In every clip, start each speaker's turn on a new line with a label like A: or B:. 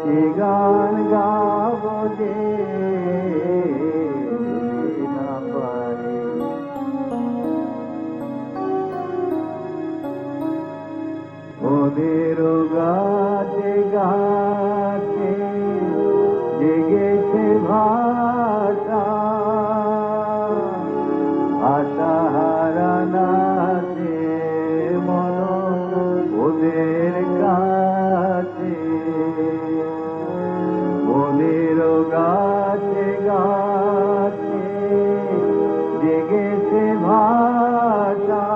A: কি গান গাবো যে না পারি। ওদের গাছে গাছে জেগেছে ভাষা, আশাহারা নাচে মন ওদের কাছে। ওদের গাছে গাছে জেগেছে ভাষা,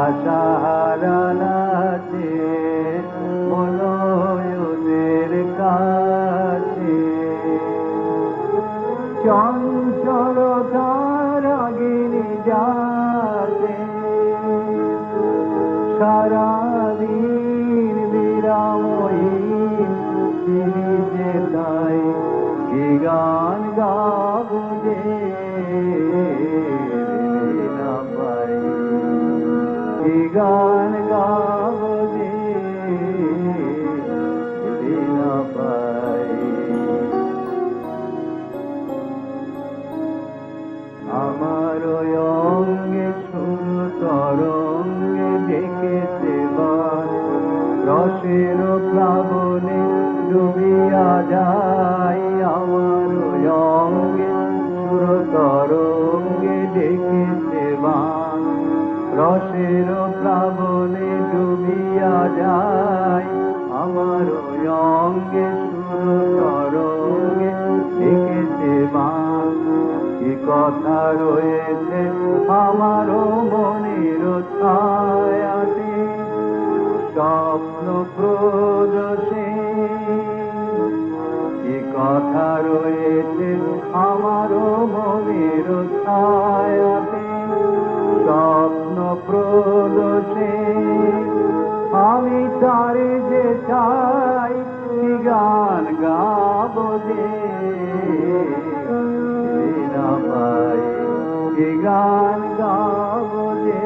A: আশাহারা নাচে মন ওদের কাছে। চঞ্চলতার গিরি যাতে সারাদিন বিরামহীন ফিরিতে তাই। কি গান গাবো যে না পাই। কি গান গাবো যে না পাই। আমার অঙ্গে সুর তরঙ্গে ডেকেছে বান, রসের প্লাবনে ডুবিয়া যাই। আমার অঙ্গে সুর তরঙ্গে ডেকেছে বান, রসের প্লাবনে ডুবিয়া যাই। আমার অঙ্গে সুর তরঙ্গে ডেকেছে বান। কি কথা রয়েছে আমারও মনের ছায়াতে, স্বপ্ন প্রদোষে। কি কথা রয়েছে আমারও মনের ছায়াতে, স্বপ্ন প্রদোষে। আমি তারে যে চাই, কি গান গাবো যে না পাই। কি গান গাবো যে